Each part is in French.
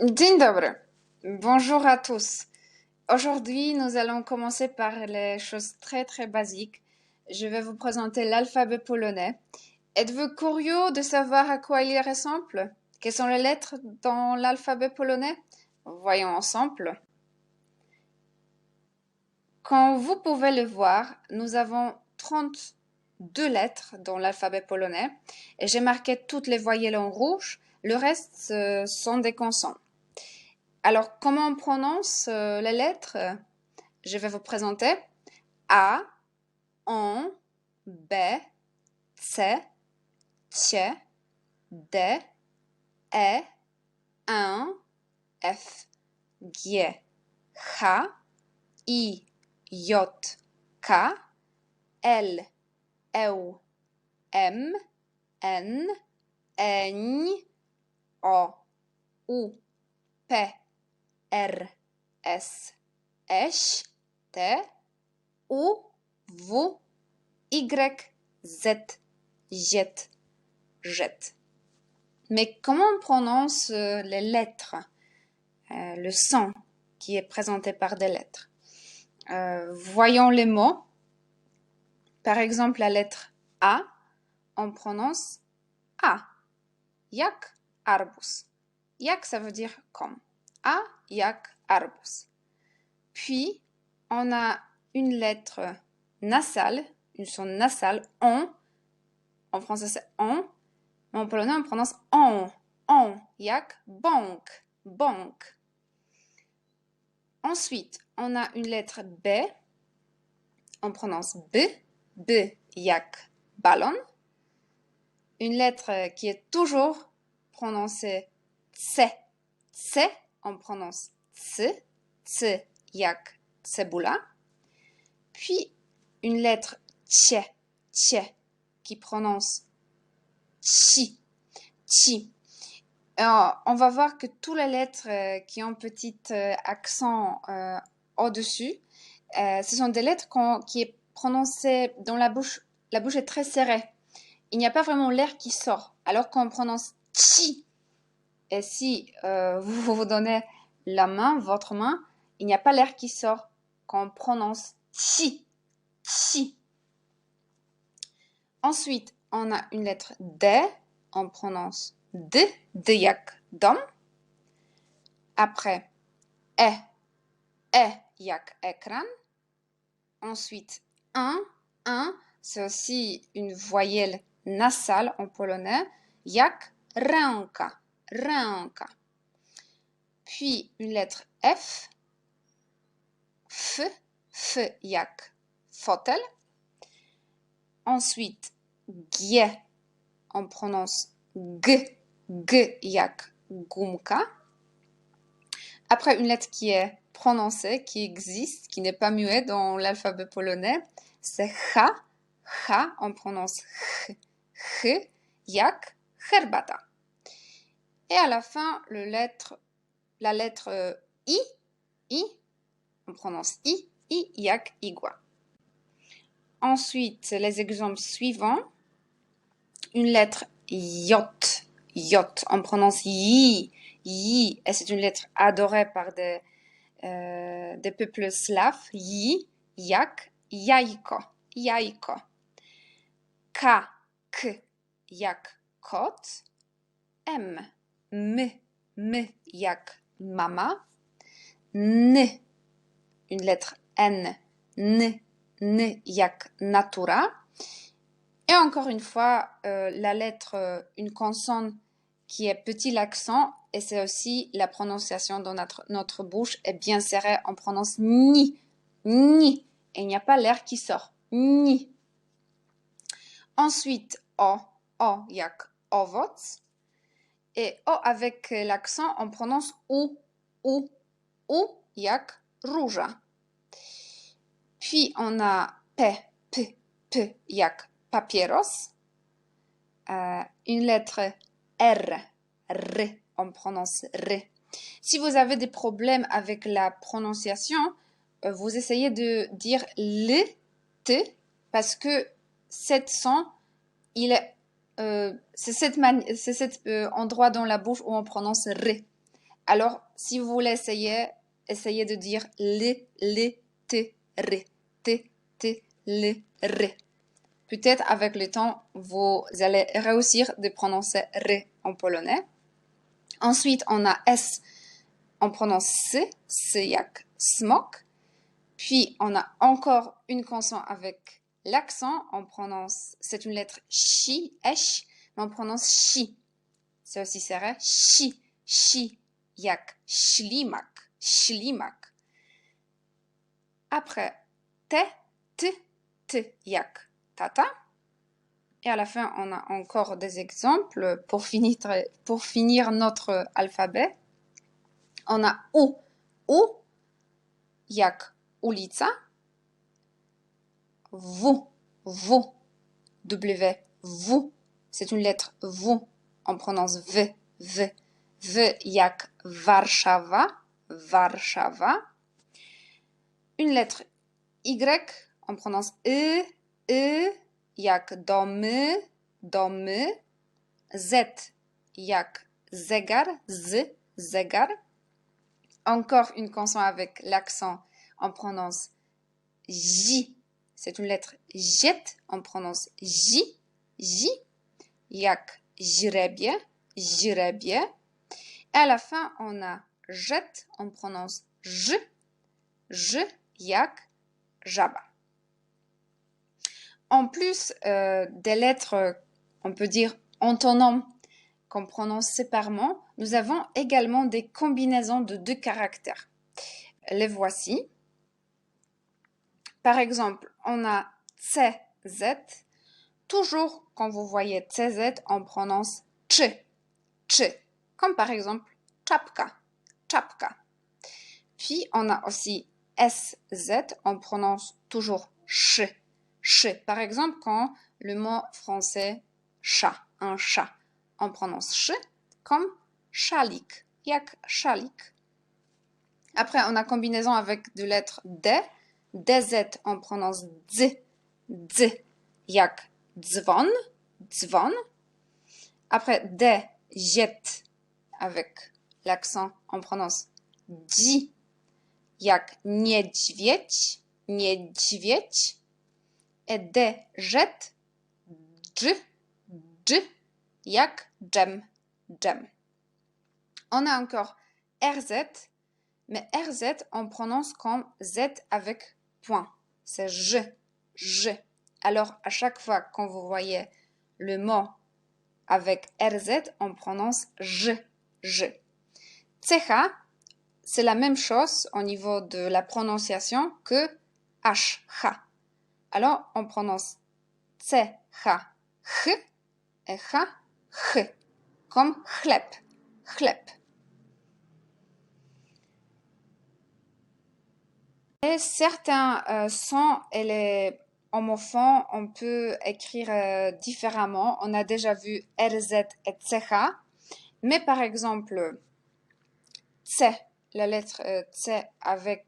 Dzień dobry. Bonjour à tous. Aujourd'hui, nous allons commencer par les choses très très basiques. Je vais vous présenter l'alphabet polonais. Êtes-vous curieux de savoir à quoi il ressemble? Quelles sont les lettres dans l'alphabet polonais? Voyons ensemble. Comme vous pouvez le voir, nous avons 32 lettres dans l'alphabet polonais et j'ai marqué toutes les voyelles en rouge. Le reste sont des consonnes. Alors, comment on prononce les lettres? Je vais vous présenter A, N, B, C, C, D, E, N, F, G, H, I, J, K, L, E, M, N, N, O, U, P, R, S, T, U, W, Y, Z, J, J. Mais comment on prononce les lettres, le son qui est présenté par des lettres? Voyons les mots. Par exemple, la lettre A, on prononce A. Jak arbus. Jak, ça veut dire comme. A, jak arbus. Puis, on a une lettre nasale, une son nasale, on. En français, c'est on. Mais en polonais, on prononce on. On, jak bank. Bank. Ensuite, on a une lettre B. On prononce B. B, jak ballon. Une lettre qui est toujours prononcée C. C, on prononce C. C, jak cebula. Puis, une lettre Tche. Tche, qui prononce Chi. Chi. On va voir que toutes les lettres qui ont un petit accent au-dessus, ce sont des lettres qui est prononcées dans la bouche. La bouche est très serrée. Il n'y a pas vraiment l'air qui sort. Alors qu'on prononce chi. Et si vous vous donnez la main, votre main, il n'y a pas l'air qui sort quand on prononce chi. Chi. Ensuite, on a une lettre D. On prononce D. D jak dom. Après, E. E jak ekran. Ensuite, un, c'est aussi une voyelle nasale en polonais. Jak ręka. Ręka. Puis une lettre F. F. F jak fotel. Ensuite, G. On prononce G. G jak gumka. Après, une lettre qui est prononcée, qui existe, qui n'est pas muet dans l'alphabet polonais, c'est H. H, on prononce H. H, jak herbata. Et à la fin, la lettre I. I, on prononce I. I, jak igua. Ensuite, les exemples suivants. Une lettre J. J, on prononce yi. Yi, et c'est une lettre adorée par des peuples slaves. Yi, jak, jajko, jajko. K, k, jak kot. M, jak mama. N, une lettre N, jak natura. Et encore une fois, la lettre, une consonne qui est petit l'accent, et c'est aussi la prononciation dans notre bouche est bien serrée. On prononce ni, ni, et il n'y a pas l'air qui sort. Ni. Ensuite, o jak owoc. Et o avec l'accent, on prononce u jak róża. Puis on a p jak papieros. Une lettre R, on prononce R. Si vous avez des problèmes avec la prononciation, vous essayez de dire le, t, parce que cet son, c'est cet endroit dans la bouche où on prononce R. Alors, si vous voulez essayer, essayez de dire le, te, re. Te, le, re. Peut-être avec le temps, vous allez réussir de prononcer re en polonais. Ensuite, on a S, on prononce C jak smok. Puis, on a encore une consonne avec l'accent, on prononce, c'est une lettre chi, esh, mais on prononce chi. C'est aussi serré, chi, jak ślimak, ślimak. Après, t, jak tata. Et à la fin, on a encore des exemples pour finir notre alphabet. On a U, jak ulica. W, W, c'est une lettre W. On prononce V. V jak Warszawa, Warszawa. Une lettre Y, on prononce Y jak domy, domy. Z jak zegar, zegar. Encore une consonne avec l'accent, on prononce J. C'est une lettre J, on prononce J. Jak źrebie, źrebie. Et à la fin, on a jet, on prononce J, jak żaba. En plus des lettres, on peut dire antonomes, qu'on prononce séparément, nous avons également des combinaisons de 2 caractères. Les voici. Par exemple, on a CZ. Toujours, quand vous voyez CZ, on prononce ch. Comme par exemple, czapka, czapka. Puis, on a aussi SZ, on prononce toujours ch. Par exemple, quand le mot français chat, un chat, on prononce ch comme szalik, jak szalik. Après, on a combinaison avec de lettres D. DZ, on prononce dz, jak dzwon, dzwon. Après, jet, avec l'accent, on prononce dzi, jak niedźwiedź, niedźwiedź. Et jet, dż, jak dżem, dżem. On a encore RZ, mais RZ, on prononce comme Z avec point. C'est je. Alors, à chaque fois quand vous voyez le mot avec RZ, on prononce je. CH, c'est la même chose au niveau de la prononciation que H. Alors, on prononce CH, ch, et ch, comme chleb. Et certains sons et les homophones, on peut écrire différemment. On a déjà vu RZ et CH. Mais par exemple, C, la lettre C avec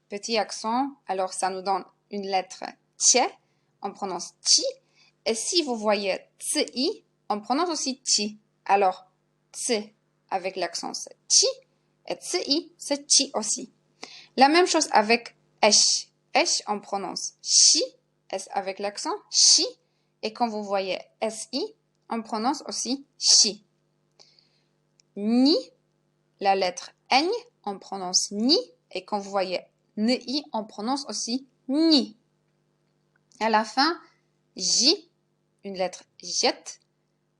petit accent, alors ça nous donne une lettre T, on prononce Ti. Et si vous voyez TI, on prononce aussi Ti. Alors, C avec l'accent c'est Ti, et TI c'est Ti aussi. La même chose avec esh. Esh, on prononce chi, S avec l'accent, chi. Et quand vous voyez SI, on prononce aussi chi. Ni, la lettre N, on prononce ni. Et quand vous voyez ni, on prononce aussi ni. À la fin, J, une lettre jet,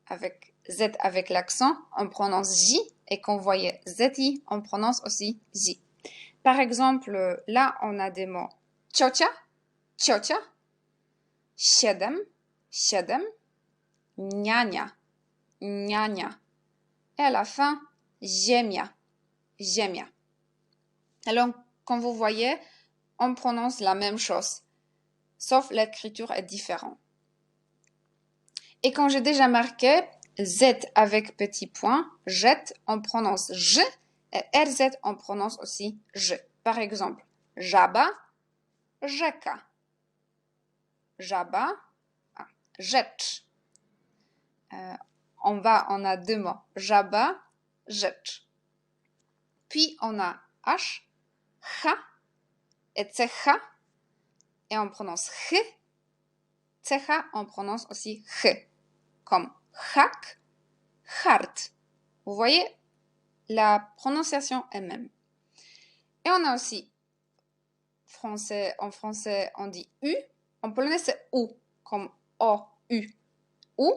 avec Z avec l'accent, on prononce J. Et quand vous voyez ZI, on prononce aussi J. Par exemple, là, on a des mots ciocia, siedem, niania. Et à la fin, ziemia. Alors, comme vous voyez, on prononce la même chose, sauf l'écriture est différente. Et quand j'ai déjà marqué Z avec petit point, jet, on prononce J, et RZ, on prononce aussi J. Par exemple, żaba, rzeka. Żaba, rzecz. On a 2 mots, żaba, rzecz. Puis, on a H, H et tsecha. Et on prononce H. Tsecha, on prononce aussi H. Comme chak, chart. Vous voyez, la prononciation est même. Et on a aussi, en français, on dit U. En polonais, c'est U, comme O, U. U.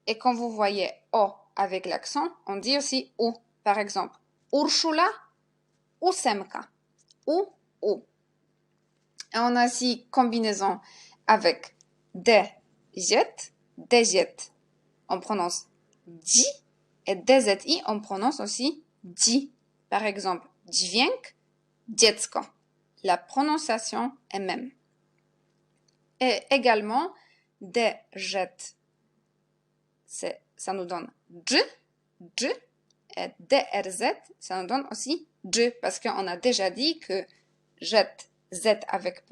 Et quand vous voyez O avec l'accent, on dit aussi U. Par exemple, Urszula, Ósemka. U, U. Et on a aussi combinaison avec DZ. On prononce di. Et DZI, on prononce aussi di. Par exemple, dźwięk, dziecko. La prononciation est même. Et également, DZ, ça nous donne dż. Et DRZ, ça nous donne aussi dż, parce qu'on a déjà dit que jet, Z avec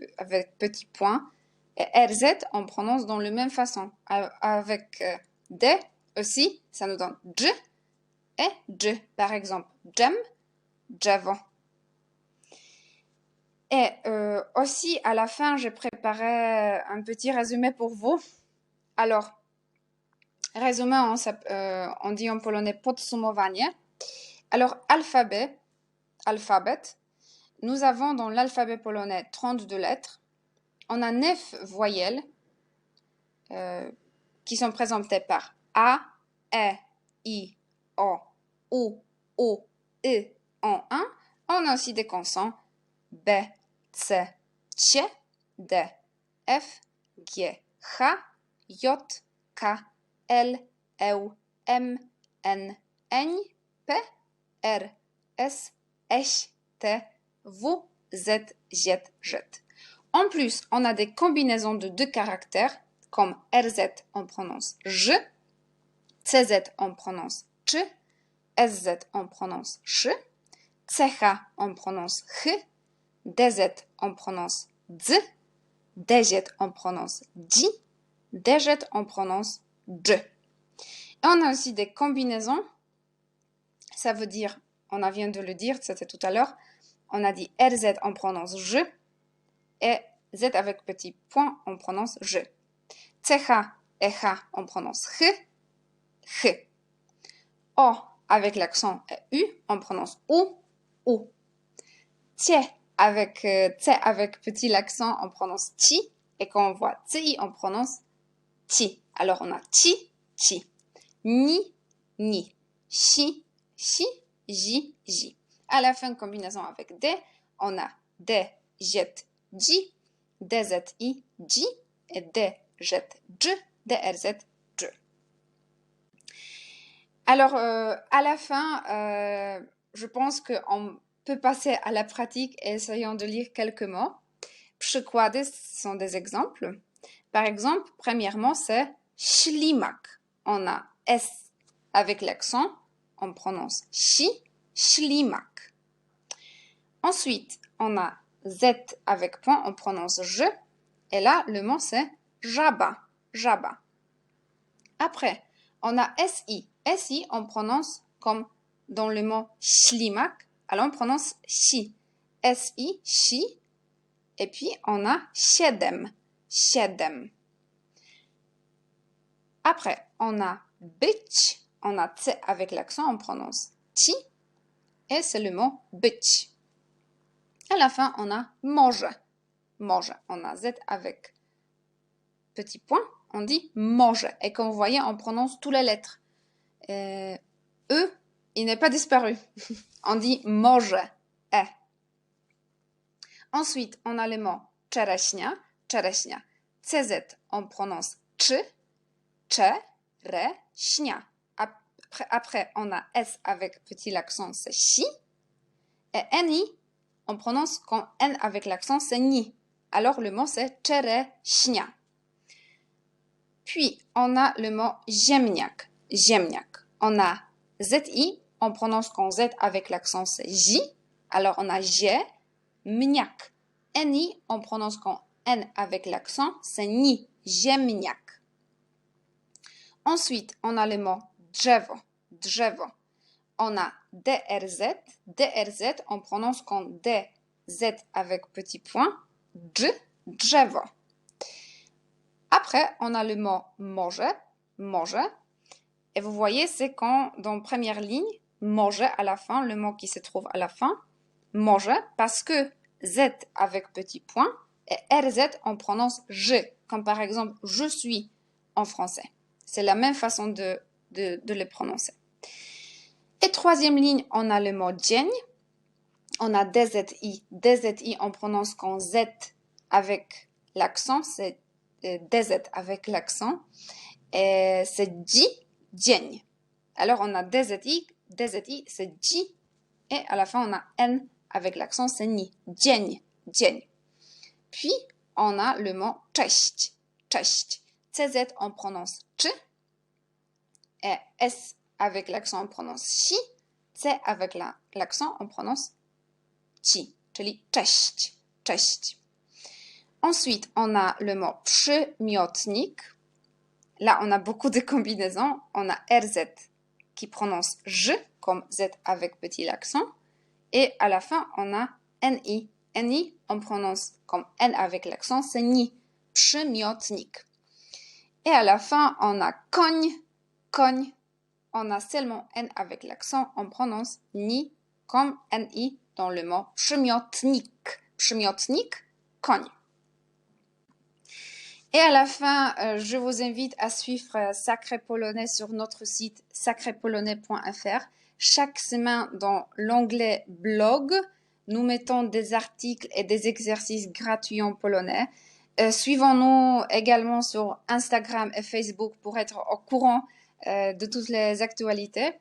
petit point, et RZ, on prononce dans la même façon. Avec D aussi, ça nous donne dż et dż. Par exemple, dżem, drzewo. Et aussi, à la fin, j'ai préparé un petit résumé pour vous. Alors, résumé, on dit en polonais podsumowanie. Alors, alphabet, nous avons dans l'alphabet polonais 32 lettres. On a 9 voyelles qui sont présentées par A, E, I, O, U, O, E en 1. On a aussi des consonnes B, C, C, D, F, G, H, J, K, L, E, M, N, N, P, R, S, S, T, V, Z, Z, Z. En plus, on a des combinaisons de 2 caractères, comme RZ, on prononce J, CZ, on prononce Ch, SZ, on prononce Ch, CH, on prononce H, DZ, on prononce D, DZ, on prononce D, DZ, on prononce D. Et on a aussi des combinaisons, ça veut dire, on vient de le dire, c'était tout à l'heure, on a dit RZ, on prononce J, et Z avec petit point, on prononce je. CH et H, on prononce H. O avec l'accent U, on prononce U. T avec petit l'accent, on prononce Ti. Et quand on voit Ti, on prononce Ti. Alors on a Ti. Ni. Chi. J. À la fin, combinaison avec D, on a D, jet, J, DZI, J, et D, jet, J, DRZ, J. Alors, à la fin, je pense qu'on peut passer à la pratique et essayons de lire quelques mots. Przykłady sont des exemples. Par exemple, premièrement, c'est ślimak. On a S avec l'accent, on prononce chi, ślimak. Ensuite, on a Z avec point, on prononce je. Et là, le mot c'est żaba. Après, on a SI. SI, on prononce comme dans le mot ślimak. Alors, on prononce si. SI, si. Et puis, on a siedem. Après, on a być. On a C avec l'accent, on prononce ti. Et c'est le mot być. À la fin, on a może. On a Z avec petit point, on dit może. Et comme vous voyez, on prononce toutes les lettres. E, il n'est pas disparu. On dit może. Ensuite, on a le mot czereśnia. CZ, on prononce czereśnia. Après, on a S avec petit l'accent, c'est si. Et NI, on prononce quand N avec l'accent, c'est ni. Alors, le mot, c'est czereśnia. Puis, on a le mot ziemniak. On a ZI, on prononce quand Z avec l'accent, c'est J. Alors, on a ziemniak. NI, on prononce quand N avec l'accent, c'est ni. Ziemniak. Ensuite, on a le mot drzewo. On a DRZ. DRZ, on prononce comme DZ avec petit point. Drzewo. Après, on a le mot może. Może. Et vous voyez, c'est quand, dans première ligne, może à la fin, le mot qui se trouve à la fin. Może, parce que Z avec petit point et RZ, on prononce je, comme par exemple je suis en français. C'est la même façon de le prononcer. Et troisième ligne, on a le mot dzień. On a DZI. DZI, on prononce comme Z avec l'accent, c'est DZ avec l'accent. Et c'est dzień. Alors on a DZI, c'est J. Et à la fin, on a N avec l'accent, c'est ni. Dzień. Puis, on a le mot cześć. CZ, on prononce ch. Et S avec l'accent, on prononce si. C avec l'accent, on prononce ci. Czyli cześć. Ensuite, on a le mot przymiotnik. Là, on a beaucoup de combinaisons. On a RZ qui prononce je, comme Z avec petit accent. Et à la fin, on a NI. NI, on prononce comme N avec l'accent, c'est ni. Przymiotnik. Et à la fin, on a koń. On a seulement N avec l'accent, on prononce ni comme NI dans le mot przymiotnik. Przymiotnik, koń. Et à la fin, je vous invite à suivre Sacré Polonais sur notre site sacrépolonais.fr. Chaque semaine, dans l'onglet blog, nous mettons des articles et des exercices gratuits en polonais. Suivons-nous également sur Instagram et Facebook pour être au courant de toutes les actualités.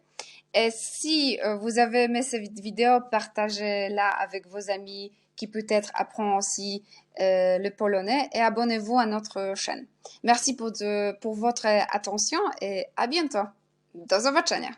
Et si vous avez aimé cette vidéo, partagez-la avec vos amis qui peut-être apprennent aussi le polonais et abonnez-vous à notre chaîne. Merci pour votre attention et à bientôt. Do zobaczenia.